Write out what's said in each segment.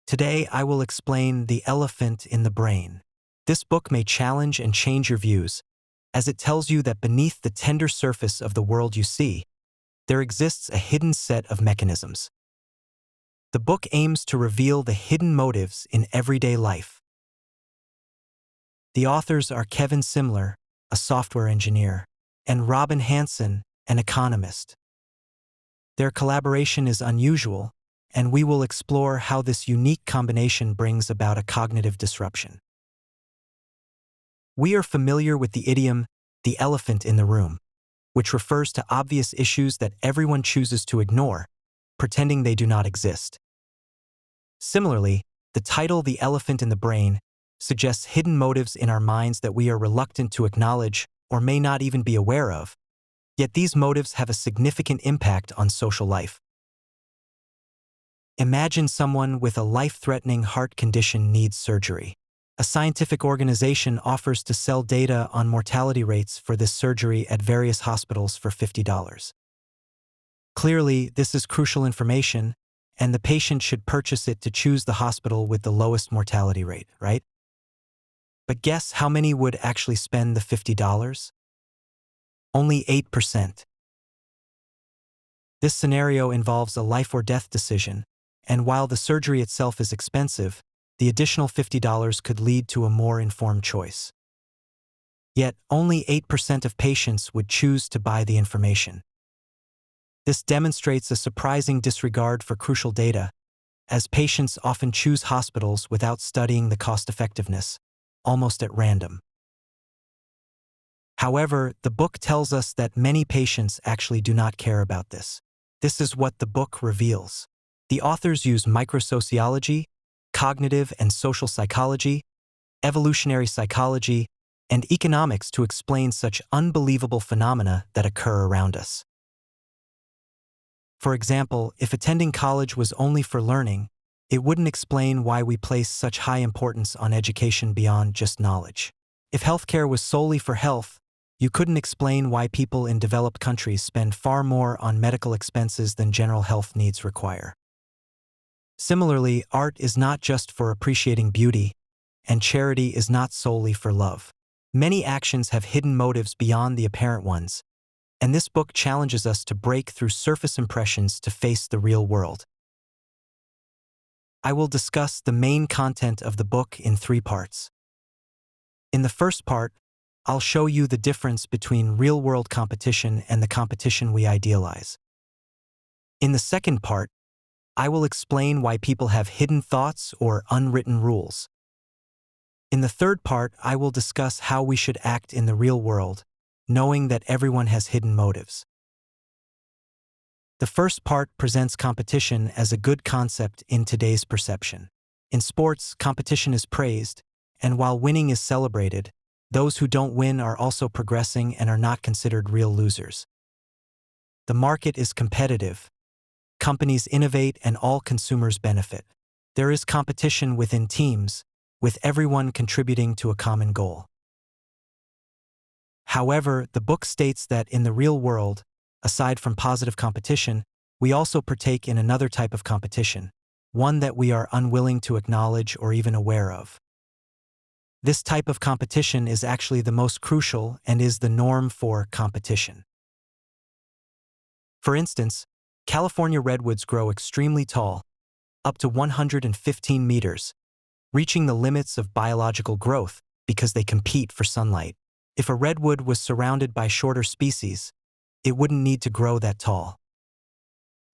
Today, I will explain The Elephant in the Brain. This book may challenge and change your views, as it tells you that beneath the tender surface of the world you see, there exists a hidden set of mechanisms. The book aims to reveal the hidden motives in everyday life. The authors are Kevin Simler, a software engineer, and Robin Hanson, an economist. Their collaboration is unusual, and we will explore how this unique combination brings about a cognitive disruption. We are familiar with the idiom, the elephant in the room, which refers to obvious issues that everyone chooses to ignore, pretending they do not exist. Similarly, the title The Elephant in the Brain suggests hidden motives in our minds that we are reluctant to acknowledge or may not even be aware of, yet these motives have a significant impact on social life. Imagine someone with a life-threatening heart condition needs surgery. A scientific organization offers to sell data on mortality rates for this surgery at various hospitals for $50. Clearly, this is crucial information, and the patient should purchase it to choose the hospital with the lowest mortality rate, right? But guess how many would actually spend the $50? Only 8%. This scenario involves a life or death decision, and while the surgery itself is expensive, the additional $50 could lead to a more informed choice. Yet, only 8% of patients would choose to buy the information. This demonstrates a surprising disregard for crucial data, as patients often choose hospitals without studying the cost-effectiveness, almost at random. However, the book tells us that many patients actually do not care about this. This is what the book reveals. The authors use microsociology, cognitive and social psychology, evolutionary psychology, and economics to explain such unbelievable phenomena that occur around us. For example, if attending college was only for learning, it wouldn't explain why we place such high importance on education beyond just knowledge. If healthcare was solely for health, you couldn't explain why people in developed countries spend far more on medical expenses than general health needs require. Similarly, art is not just for appreciating beauty, and charity is not solely for love. Many actions have hidden motives beyond the apparent ones, and this book challenges us to break through surface impressions to face the real world. I will discuss the main content of the book in 3 parts. In the first part, I'll show you the difference between real-world competition and the competition we idealize. In the second part, I will explain why people have hidden thoughts or unwritten rules. In the third part, I will discuss how we should act in the real world, knowing that everyone has hidden motives. The first part presents competition as a good concept in today's perception. In sports, competition is praised, and while winning is celebrated, those who don't win are also progressing and are not considered real losers. The market is competitive. Companies innovate and all consumers benefit. There is competition within teams, with everyone contributing to a common goal. However, the book states that in the real world, aside from positive competition, we also partake in another type of competition, one that we are unwilling to acknowledge or even aware of. This type of competition is actually the most crucial and is the norm for competition. For instance, California redwoods grow extremely tall, up to 115 meters, reaching the limits of biological growth because they compete for sunlight. If a redwood was surrounded by shorter species, it wouldn't need to grow that tall.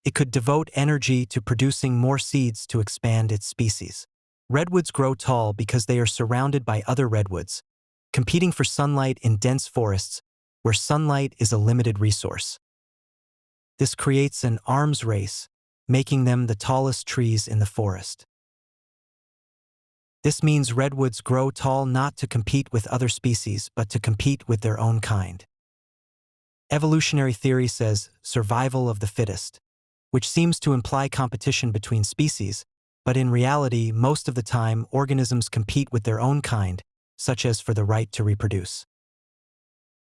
It could devote energy to producing more seeds to expand its species. Redwoods grow tall because they are surrounded by other redwoods, competing for sunlight in dense forests where sunlight is a limited resource. This creates an arms race, making them the tallest trees in the forest. This means redwoods grow tall not to compete with other species, but to compete with their own kind. Evolutionary theory says survival of the fittest, which seems to imply competition between species, but in reality, most of the time, organisms compete with their own kind, such as for the right to reproduce.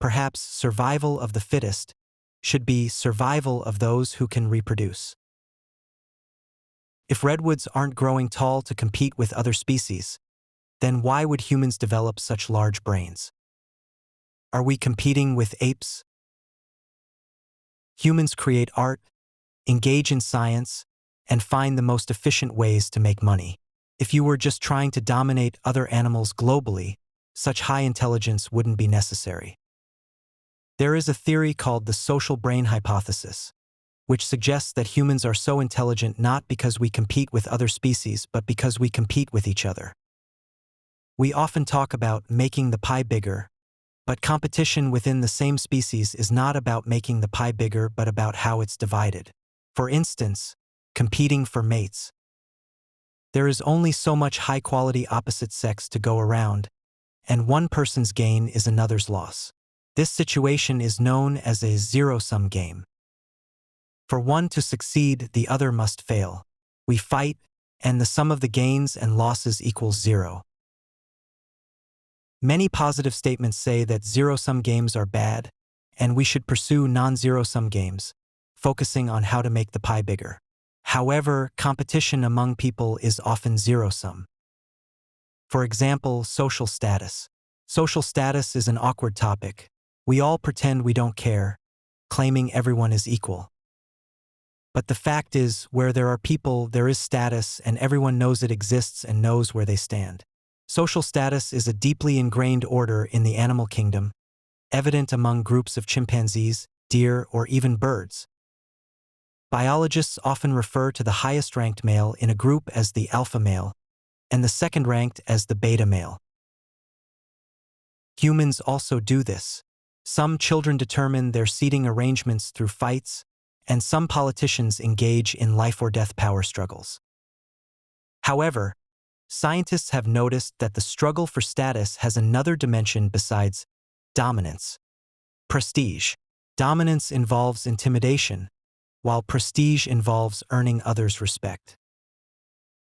Perhaps survival of the fittest should be survival of those who can reproduce. If redwoods aren't growing tall to compete with other species, then why would humans develop such large brains? Are we competing with apes? Humans create art, engage in science, and find the most efficient ways to make money. If you were just trying to dominate other animals globally, such high intelligence wouldn't be necessary. There is a theory called the social brain hypothesis, which suggests that humans are so intelligent not because we compete with other species but because we compete with each other. We often talk about making the pie bigger, but competition within the same species is not about making the pie bigger but about how it's divided. For instance, competing for mates. There is only so much high-quality opposite sex to go around, and one person's gain is another's loss. This situation is known as a zero-sum game. For one to succeed, the other must fail. We fight, and the sum of the gains and losses equals 0. Many positive statements say that zero-sum games are bad, and we should pursue non-zero-sum games, focusing on how to make the pie bigger. However, competition among people is often zero-sum. For example, social status. Social status is an awkward topic. We all pretend we don't care, claiming everyone is equal. But the fact is, where there are people, there is status, and everyone knows it exists and knows where they stand. Social status is a deeply ingrained order in the animal kingdom, evident among groups of chimpanzees, deer, or even birds. Biologists often refer to the highest-ranked male in a group as the alpha male, and the second-ranked as the beta male. Humans also do this. Some children determine their seating arrangements through fights, and some politicians engage in life-or-death power struggles. However, scientists have noticed that the struggle for status has another dimension besides dominance. Prestige. Dominance involves intimidation, while prestige involves earning others' respect.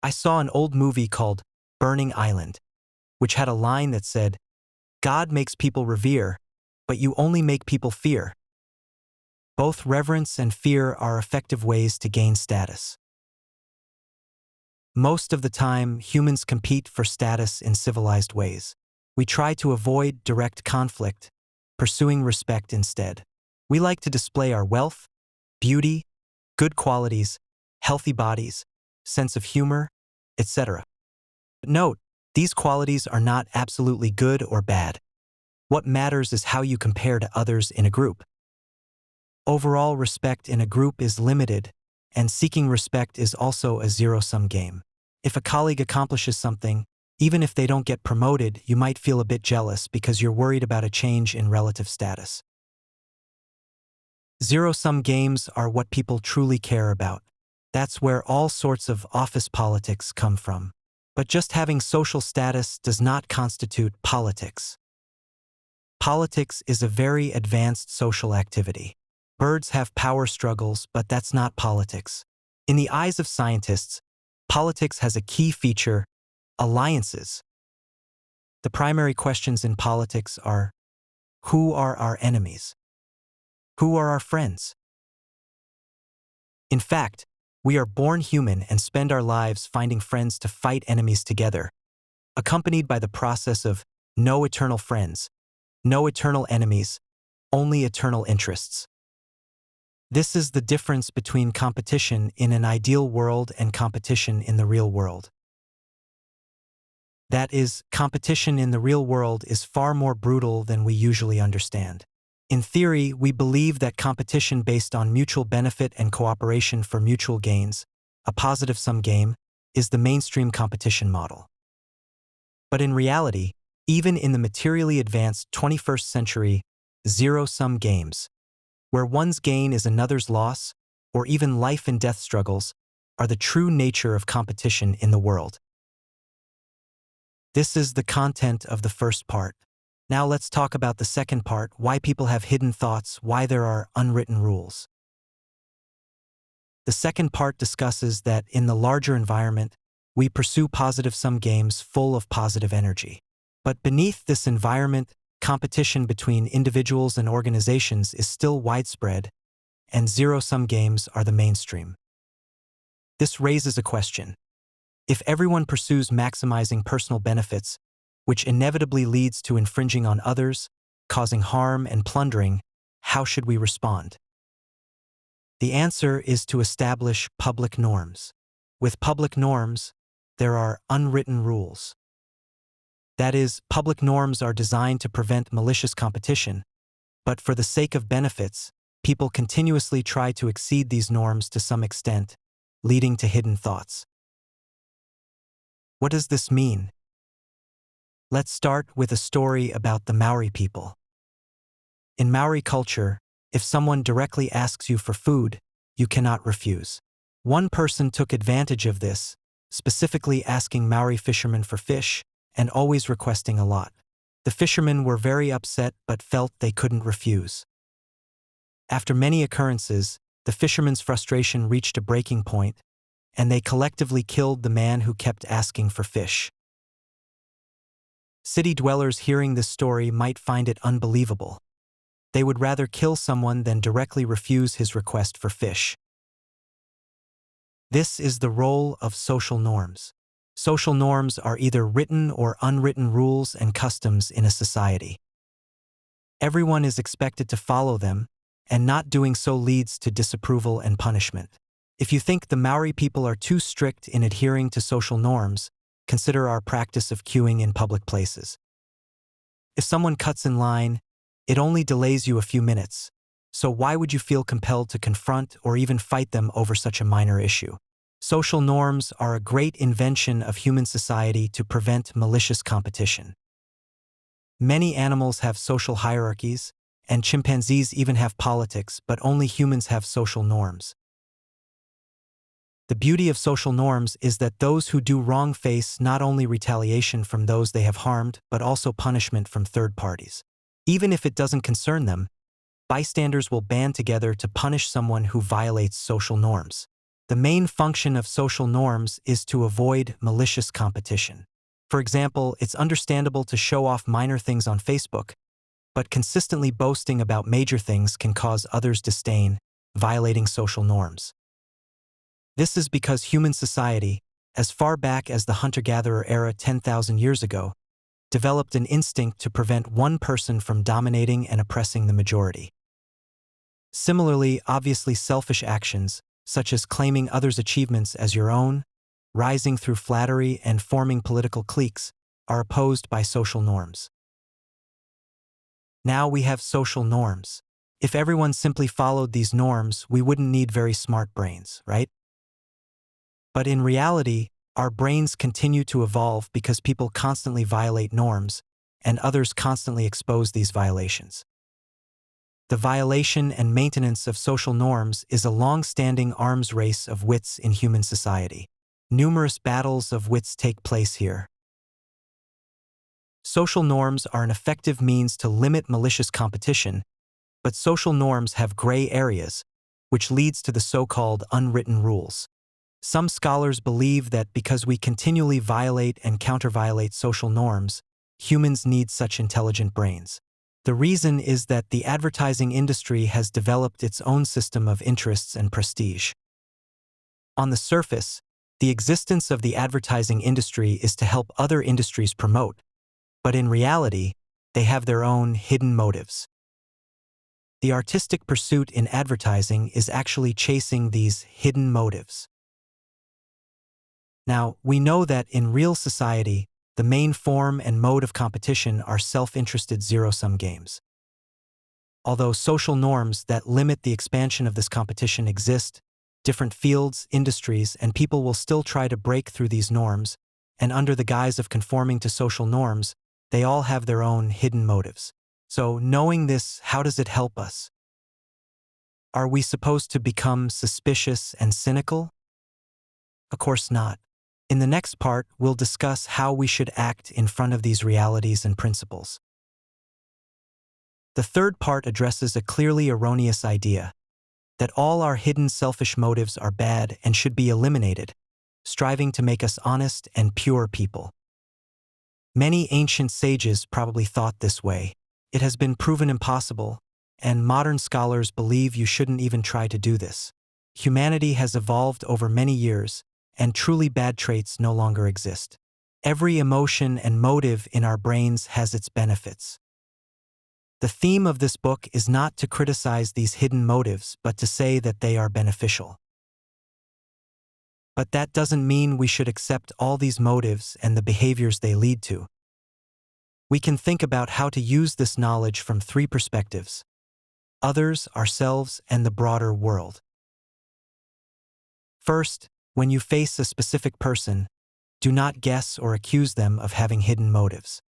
I saw an old movie called Burning Island, which had a line that said, "God makes people revere, but you only make people fear." Both reverence and fear are effective ways to gain status. Most of the time, humans compete for status in civilized ways. We try to avoid direct conflict, pursuing respect instead. We like to display our wealth, beauty, good qualities, healthy bodies, sense of humor, etc. But note, these qualities are not absolutely good or bad. What matters is how you compare to others in a group. Overall respect in a group is limited, and seeking respect is also a zero-sum game. If a colleague accomplishes something, even if they don't get promoted, you might feel a bit jealous because you're worried about a change in relative status. Zero-sum games are what people truly care about. That's where all sorts of office politics come from. But just having social status does not constitute politics. Politics is a very advanced social activity. Birds have power struggles, but that's not politics. In the eyes of scientists, politics has a key feature: alliances. The primary questions in politics are: who are our enemies? Who are our friends? In fact, we are born human and spend our lives finding friends to fight enemies together, accompanied by the process of no eternal friends, no eternal enemies, only eternal interests. This is the difference between competition in an ideal world and competition in the real world. That is, competition in the real world is far more brutal than we usually understand. In theory, we believe that competition based on mutual benefit and cooperation for mutual gains, a positive-sum game, is the mainstream competition model. But in reality, even in the materially advanced 21st century, zero-sum games, where one's gain is another's loss, or even life and death struggles, are the true nature of competition in the world. This is the content of the first part. Now let's talk about the second part: why people have hidden thoughts, why there are unwritten rules. The second part discusses that, in the larger environment, we pursue positive-sum games full of positive energy. But beneath this environment, competition between individuals and organizations is still widespread, and zero-sum games are the mainstream. This raises a question. If everyone pursues maximizing personal benefits, which inevitably leads to infringing on others, causing harm and plundering, how should we respond? The answer is to establish public norms. With public norms, there are unwritten rules. That is, public norms are designed to prevent malicious competition, but for the sake of benefits, people continuously try to exceed these norms to some extent, leading to hidden thoughts. What does this mean? Let's start with a story about the Maori people. In Maori culture, if someone directly asks you for food, you cannot refuse. One person took advantage of this, specifically asking Maori fishermen for fish and always requesting a lot. The fishermen were very upset but felt they couldn't refuse. After many occurrences, the fishermen's frustration reached a breaking point, and they collectively killed the man who kept asking for fish. City dwellers hearing this story might find it unbelievable. They would rather kill someone than directly refuse his request for fish. This is the role of social norms. Social norms are either written or unwritten rules and customs in a society. Everyone is expected to follow them, and not doing so leads to disapproval and punishment. If you think the Maori people are too strict in adhering to social norms, consider our practice of queuing in public places. If someone cuts in line, it only delays you a few minutes, so why would you feel compelled to confront or even fight them over such a minor issue? Social norms are a great invention of human society to prevent malicious competition. Many animals have social hierarchies, and chimpanzees even have politics, but only humans have social norms. The beauty of social norms is that those who do wrong face not only retaliation from those they have harmed, but also punishment from third parties. Even if it doesn't concern them, bystanders will band together to punish someone who violates social norms. The main function of social norms is to avoid malicious competition. For example, it's understandable to show off minor things on Facebook, but consistently boasting about major things can cause others disdain, violating social norms. This is because human society, as far back as the hunter-gatherer era 10,000 years ago, developed an instinct to prevent one person from dominating and oppressing the majority. Similarly, obviously selfish actions, such as claiming others' achievements as your own, rising through flattery, and forming political cliques, are opposed by social norms. Now we have social norms. If everyone simply followed these norms, we wouldn't need very smart brains, right? But in reality, our brains continue to evolve because people constantly violate norms, and others constantly expose these violations. The violation and maintenance of social norms is a long-standing arms race of wits in human society. Numerous battles of wits take place here. Social norms are an effective means to limit malicious competition, but social norms have gray areas, which leads to the so-called unwritten rules. Some scholars believe that because we continually violate and counter-violate social norms, humans need such intelligent brains. The reason is that the advertising industry has developed its own system of interests and prestige. On the surface, the existence of the advertising industry is to help other industries promote, but in reality, they have their own hidden motives. The artistic pursuit in advertising is actually chasing these hidden motives. Now, we know that in real society, the main form and mode of competition are self-interested zero-sum games. Although social norms that limit the expansion of this competition exist, different fields, industries, and people will still try to break through these norms, and under the guise of conforming to social norms, they all have their own hidden motives. So, knowing this, how does it help us? Are we supposed to become suspicious and cynical? Of course not. In the next part, we'll discuss how we should act in front of these realities and principles. The third part addresses a clearly erroneous idea, that all our hidden selfish motives are bad and should be eliminated, striving to make us honest and pure people. Many ancient sages probably thought this way. It has been proven impossible, and modern scholars believe you shouldn't even try to do this. Humanity has evolved over many years, and truly bad traits no longer exist. Every emotion and motive in our brains has its benefits. The theme of this book is not to criticize these hidden motives, but to say that they are beneficial. But that doesn't mean we should accept all these motives and the behaviors they lead to. We can think about how to use this knowledge from three perspectives: others, ourselves, and the broader world. First, when you face a specific person, do not guess or accuse them of having hidden motives.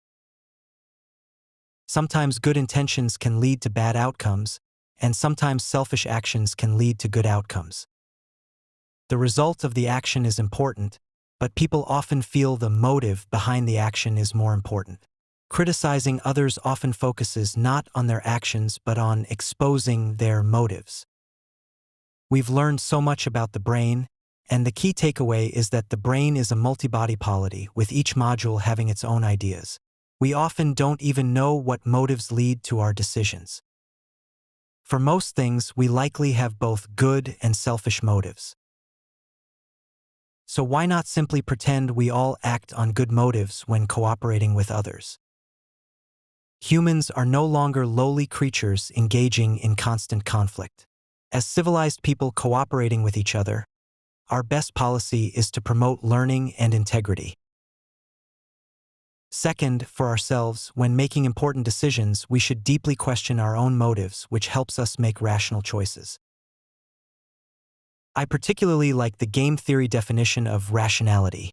Sometimes good intentions can lead to bad outcomes, and sometimes selfish actions can lead to good outcomes. The result of the action is important, but people often feel the motive behind the action is more important. Criticizing others often focuses not on their actions but on exposing their motives. We've learned so much about the brain, and the key takeaway is that the brain is a multi-body polity, with each module having its own ideas. We often don't even know what motives lead to our decisions. For most things, we likely have both good and selfish motives. So why not simply pretend we all act on good motives when cooperating with others? Humans are no longer lowly creatures engaging in constant conflict. As civilized people cooperating with each other, our best policy is to promote learning and integrity. Second, for ourselves, when making important decisions, we should deeply question our own motives, which helps us make rational choices. I particularly like the game theory definition of rationality.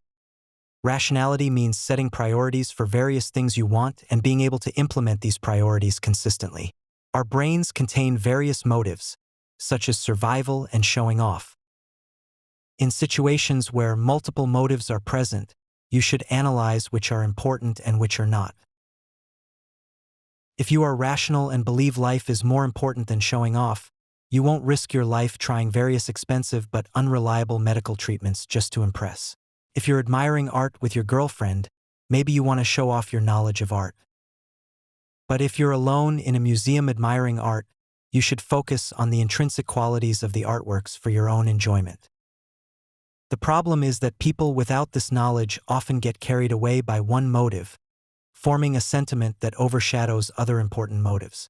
Rationality means setting priorities for various things you want and being able to implement these priorities consistently. Our brains contain various motives, such as survival and showing off. In situations where multiple motives are present, you should analyze which are important and which are not. If you are rational and believe life is more important than showing off, you won't risk your life trying various expensive but unreliable medical treatments just to impress. If you're admiring art with your girlfriend, maybe you want to show off your knowledge of art. But if you're alone in a museum admiring art, you should focus on the intrinsic qualities of the artworks for your own enjoyment. The problem is that people without this knowledge often get carried away by one motive, forming a sentiment that overshadows other important motives.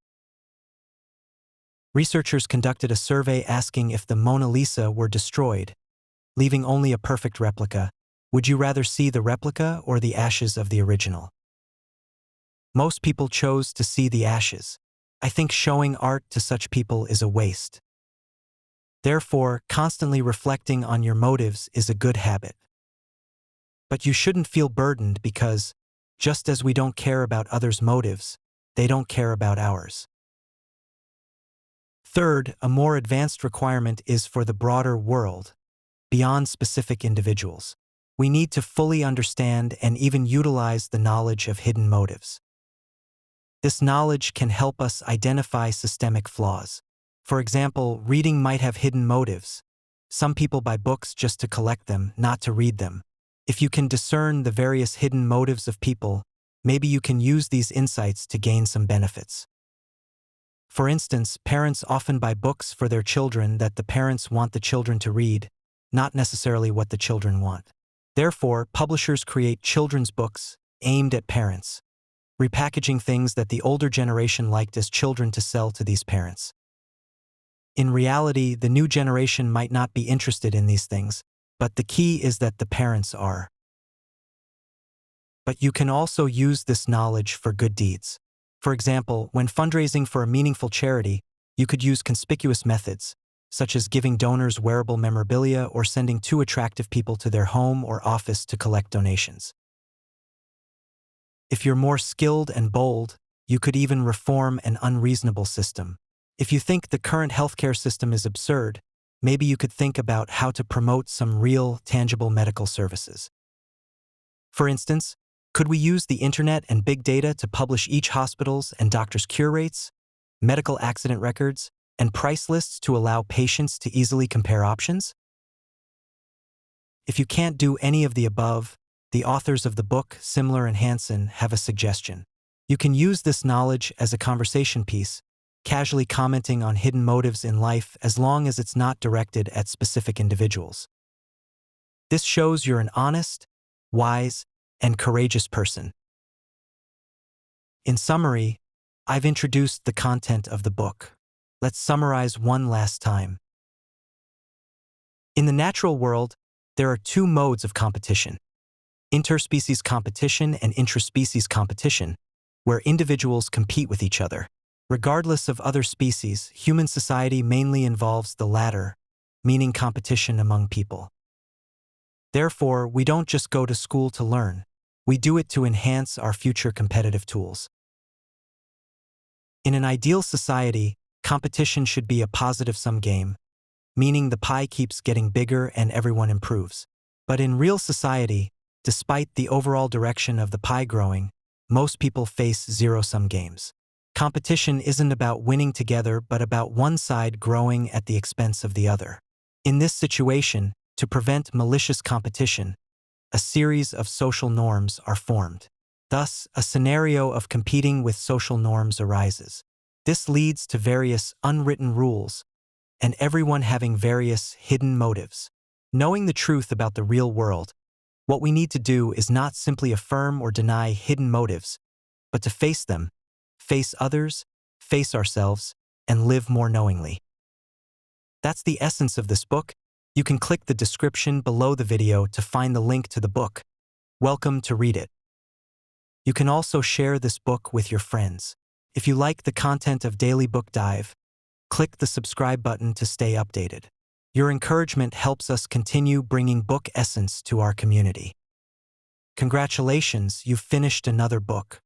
Researchers conducted a survey asking if the Mona Lisa were destroyed, leaving only a perfect replica, would you rather see the replica or the ashes of the original? Most people chose to see the ashes. I think showing art to such people is a waste. Therefore, constantly reflecting on your motives is a good habit. But you shouldn't feel burdened because, just as we don't care about others' motives, they don't care about ours. Third, a more advanced requirement is for the broader world, beyond specific individuals. We need to fully understand and even utilize the knowledge of hidden motives. This knowledge can help us identify systemic flaws. For example, reading might have hidden motives. Some people buy books just to collect them, not to read them. If you can discern the various hidden motives of people, maybe you can use these insights to gain some benefits. For instance, parents often buy books for their children that the parents want the children to read, not necessarily what the children want. Therefore, publishers create children's books aimed at parents, repackaging things that the older generation liked as children to sell to these parents. In reality, the new generation might not be interested in these things, but the key is that the parents are. But you can also use this knowledge for good deeds. For example, when fundraising for a meaningful charity, you could use conspicuous methods, such as giving donors wearable memorabilia or sending two attractive people to their home or office to collect donations. If you're more skilled and bold, you could even reform an unreasonable system. If you think the current healthcare system is absurd, maybe you could think about how to promote some real, tangible medical services. For instance, could we use the internet and big data to publish each hospital's and doctors' cure rates, medical accident records, and price lists to allow patients to easily compare options? If you can't do any of the above, the authors of the book, Simler and Hansen, have a suggestion. You can use this knowledge as a conversation piece, casually commenting on hidden motives in life as long as it's not directed at specific individuals. This shows you're an honest, wise, and courageous person. In summary, I've introduced the content of the book. Let's summarize one last time. In the natural world, there are two modes of competition: interspecies competition and intraspecies competition, where individuals compete with each other. Regardless of other species, human society mainly involves the latter, meaning competition among people. Therefore, we don't just go to school to learn. We do it to enhance our future competitive tools. In an ideal society, competition should be a positive-sum game, meaning the pie keeps getting bigger and everyone improves. But in real society, despite the overall direction of the pie growing, most people face zero-sum games. Competition isn't about winning together but about one side growing at the expense of the other. In this situation, to prevent malicious competition, a series of social norms are formed. Thus, a scenario of competing with social norms arises. This leads to various unwritten rules, and everyone having various hidden motives. Knowing the truth about the real world, what we need to do is not simply affirm or deny hidden motives, but to face them, face others, face ourselves, and live more knowingly. That's the essence of this book. You can click the description below the video to find the link to the book. Welcome to read it. You can also share this book with your friends. If you like the content of Daily Book Dive, click the subscribe button to stay updated. Your encouragement helps us continue bringing book essence to our community. Congratulations, you've finished another book.